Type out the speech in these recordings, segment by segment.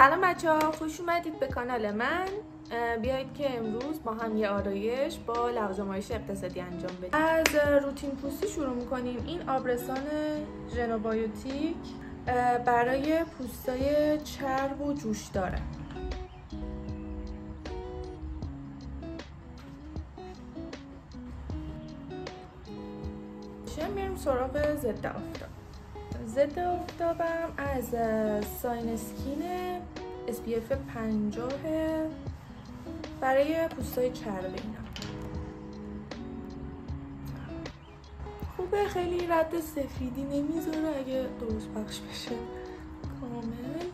سلام بچه‌ها، خوش اومدید به کانال من. بیایید که امروز با هم یه آرایش با لوازم‌آرایشی اقتصادی انجام بدیم. از روتین پوستی شروع می‌کنیم. این آبرسان ژنوبایوتیک برای پوستای چرب و جوش داره. میریم سراغ ضد آفتاب. ضد آفتابم از ساین اسکین SPF 50 برای پوستای چرب. اینا خوبه، خیلی رد سفیدی نمیذاره اگه درست پخش بشه، کامل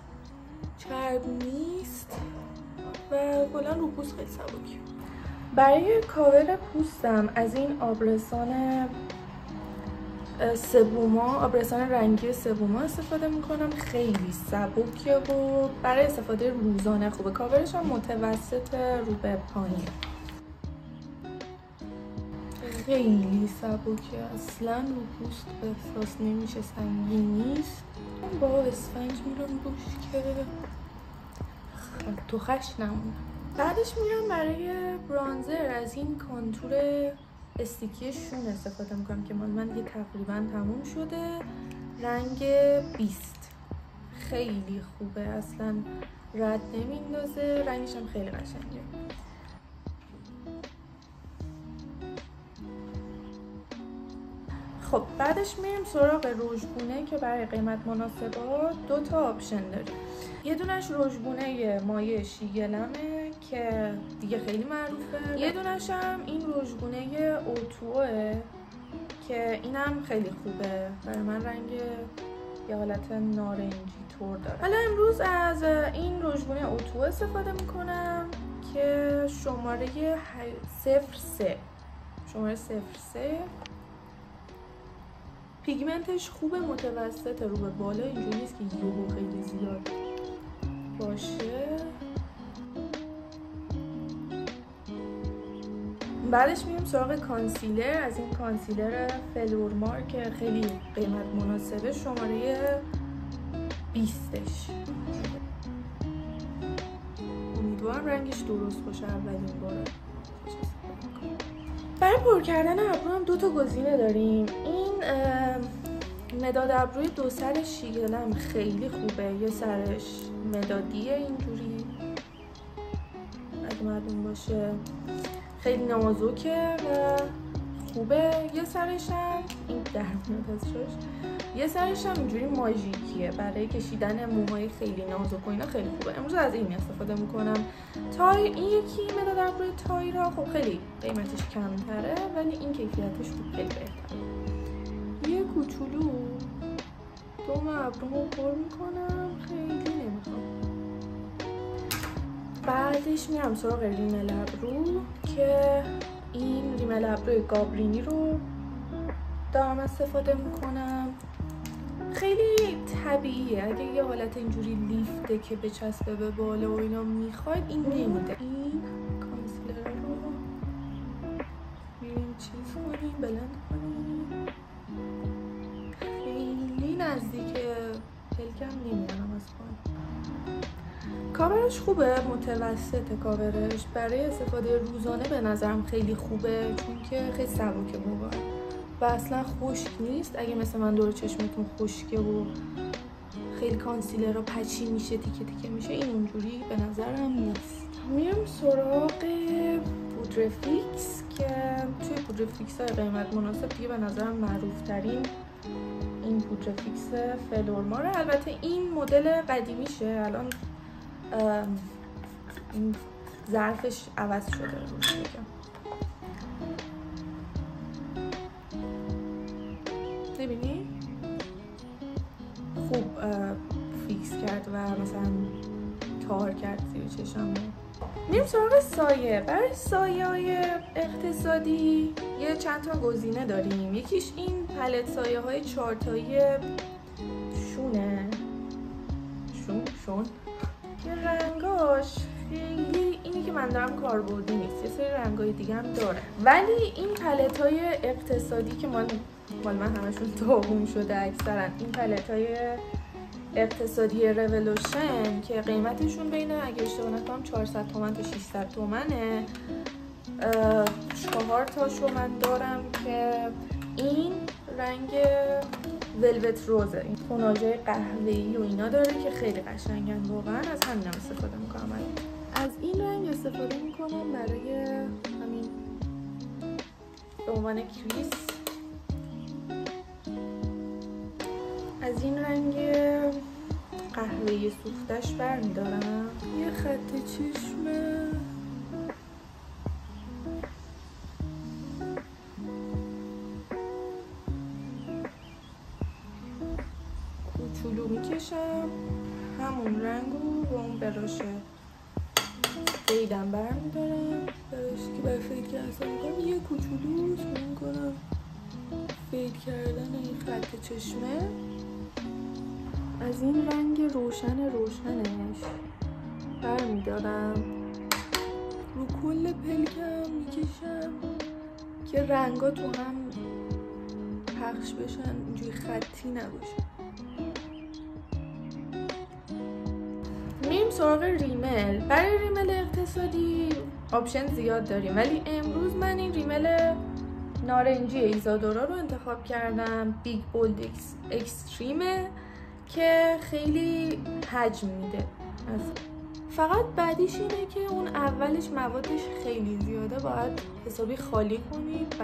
چرب نیست و کلا رو پوست خیلی سبکی. برای کاور پوستم از این آبرسان سبوما، آبرسان رنگی سبوما استفاده میکنم. خیلی سبکه و برای استفاده روزانه خوبه. کاورش هم متوسط رو به پایین، خیلی سبکه، اصلا رو پوست احساس نمیشه، سنگین نیست. با اسفنج میرم روش که تو خش نمونه. بعدش میرم برای برانزر از این کانتور استیکی شون استفاده میکنم که مال من دیگه تقریبا تموم شده. رنگ 20 خیلی خوبه، اصلا رد نمیندازه، رنگش هم خیلی قشنگه. خب بعدش میریم سراغ رژگونه که برای قیمت مناسبات دو تا آپشن داریم. یه دونش رژگونه مایع شیگلمه که دیگه خیلی معروفه. یه دونش هم این رژگونه اوتوه که اینم خیلی خوبه، برای من رنگ یه حالت نارنجی طور داره. حالا امروز از این رژگونه اوتو استفاده میکنم که شماره 03 پیگمنتش خوبه، متوسط رو به بالا، اینجوری نیست که یهو خیلی زیاد باشه. بعدش میریم سراغ کانسیلر. از این کانسیلر فلورمار که خیلی قیمت مناسبه، شماره 20ش. امیدوارم رنگش درست باشه اولین بار. برای پر کردن ابرو هم دو تا گزینه داریم. این مداد ابروی دو سر شیگلم خیلی خوبه، یه سرش مدادیه اینجوری اگه معلوم باشه، خیلی نازکه و خوبه. یه سرش هم این در میاد از جاش، یه سرش هم اینجوری ماژیکیه برای کشیدن موهای خیلی نازک و اینا، خیلی خوبه. امروز از این استفاده میکنم. تای این یکی مداد ابروی تایرا خب خیلی قیمتش کمتره ولی این کیفیتش خوب، خیلی بهتره. یه کوچولو دوم ابرومو پر میکنم، خیلی نمیخوام. بعدش میرم سراغ ریمل ابرو که این ریمل ابروی گابرینی رو دارم استفاده میکنم. خیلی طبیعیه، اگه یه حالت اینجوری لیفته که بچسبه به بالا و اینا میخواید این نمیده. این کانسیلر رو میریم چیز کنیم، بلند کنیم، خیلی نزدیک پلکم نمیدونم از پایین. کاورش خوبه، متوسط کاورش، برای استفاده روزانه به نظرم خیلی خوبه چون که خیلی سبکه واقعا و اصلا خشک نیست. اگه مثل من دور چشمتون خشکه و خیلی کانسیلر رو پچی میشه، تیکه تیکه میشه، این اونجوری به نظرم نیست. میرم سراغ پودر فیکس که توی پودر فیکس های قیمت مناسب دیگه به نظرم معروف ترین این پودر فیکس فلورماره. البته این مدل قدیمیشه، الان این ظرفش عوض شده روش بگم. ببینی خوب فیکس کرد و مثلا تار کرد زیر چشمو. میریم سراغ سایه. برای سایه های اقتصادی یه چند تا گزینه داریم. یکیش این پلت سایه های چارتایی شونه شون که رنگاش خیلی اینی که من دارم کاربردی نیست، یه سری رنگای دیگه هم داره، ولی این پلت های اقتصادی که مال من همشون داغون شده اکثرا، این پلت های اقتصادی رولوشن که قیمتشون بین اگه اشتباه نکنم 400 تومن تا 600 تومنه. 4 تاشو من دارم که این رنگ ولوت روزه، این توناژهای قهوه‌ای و اینا داره که خیلی قشنگن واقعا. از همینم استفاده میکنم. از این رنگ استفاده میکنم برای همین به عنوان کریس. از این رنگ قهوه‌ای سوختش برمیدارم یه خط چشم کوچولو میکشم، همون رنگو با اون براش فیدم برمیدارم، براشی که برای فید کردن میکنم یه کوچولو شروع میکنم فید کردن این خط چشمه. از این رنگ روشنش برمیدارم، رو کل پلکم میکشم که رنگا تو هم پخش بشن، اینجوری خطی نباشه. میریم سراغ ریمل. برای ریمل اقتصادی آپشن زیاد داریم، ولی امروز من این ریمل نارنجی ایزادورا رو انتخاب کردم. بیگ بولد اکستریمه که خیلی حجم میده. فقط بعدیش اینه که اون اولش موادش خیلی زیاده، باید حسابی خالی کنید.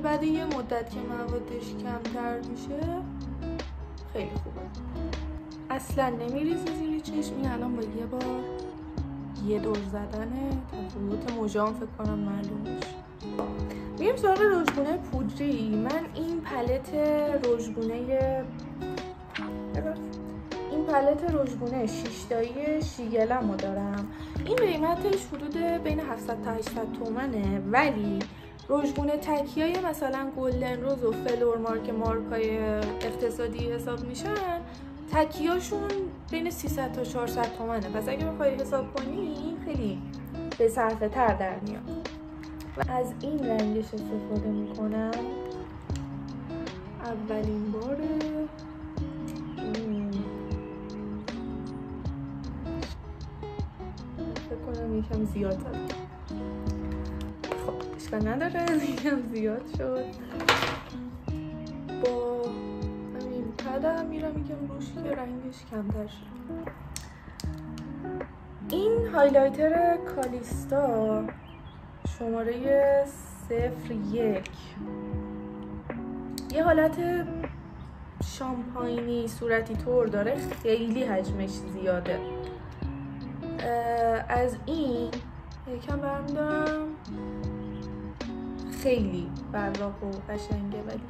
بعد یه مدت که موادش کمتر میشه خیلی خوبه. اصلا نمیریزه زیر چشم. این الان با یه بار یه دور زدنه تفاوت موجام فکر کنم معلوم میشه. میریم سراغ رژگونه پودری. من این پالت رژگونه 6 تایی شیگلم رو دارم. این قیمتش حدود بین 700 تا 800 تومنه، ولی رژگونه تکیای مثلا گلدن روز و فلورمارک مارکای اقتصادی حساب میشن، تکیاشون بین 300 تا 400 تومنه. پس اگه بخوای حساب کنی این خیلی به صرفه تر در میاد. و از این رنگش استفاده میکنم. اولین باره فکر کنم یکم زیاد دارم. خب اشکال نداره، یکم زیاد شد. با همین پدم میرم یکم روش که رنگش کمتر شد. این هایلایتر کالیستا شماره 01 یه حالت شامپاینی صورتی طور داره، خیلی حجمش زیاده. از این یکم برمیدارم، خیلی براق و قشنگه. ولی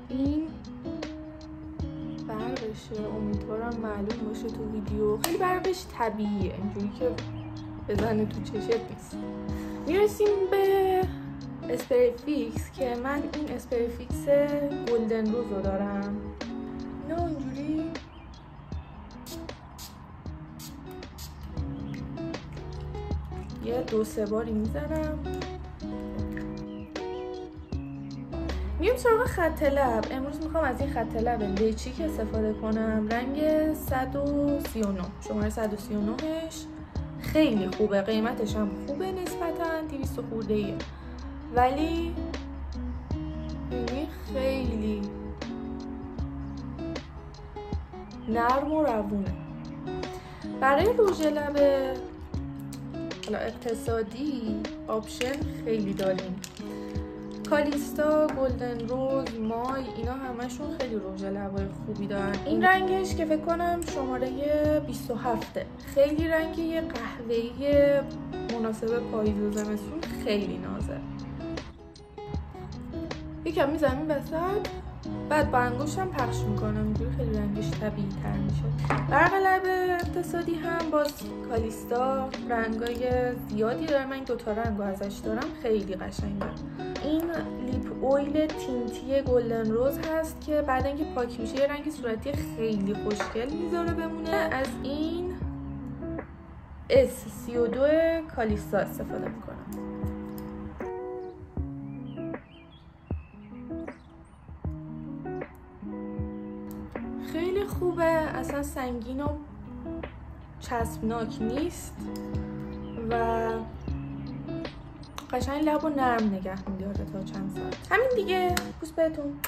این برقشه، امیدوارم معلوم باشه تو ویدیو. خیلی برقش طبیعیه، اینجوری که بزنه تو چشت نیست. میرسیم به اسپری فیکس که من این اسپری فیکس گلدن روز رو دارم. اینا اینجوری یه 2-3 باری میزنم. میریم سراغ خط لب. امروز میخوام از این خط لب لیچیک استفاده کنم، رنگ 139 شماره 139ش خیلی خوبه، قیمتش هم خوبه، نسبتا 200 خورده ایه، ولی خیلی نرم و روونه. برای رژ لب اقتصادی آپشن خیلی داریم. کالیستا، گلدن روز، مای، اینا همشون خیلی رژ لبای خوبی دارن. این رنگش که فکر کنم شماره 27، خیلی رنگی قهوه‌ای مناسب پاییز و زمستون، خیلی نازه. یکم میزنم وسط، بعد با انگشتم پخش میکنم، اینجوری خیلی رنگش طبیعی تر میشه. برق لب اقتصادی هم باز کالیستا رنگای زیادی داره. من 2 تا رنگو ازش دارم، خیلی قشنگه. این لیپ اویل تینتی گلدن روز هست که بعد اینکه پاک میشه یه رنگ صورتی خیلی خوشگل میذاره بمونه. از این S32 کالیستا استفاده میکنم. خیلی خوبه، اصلا سنگین و چسبناک نیست و قشنگ لب و نرم نگه میداره تا چند ساعت. همین دیگه، بوس بهتون.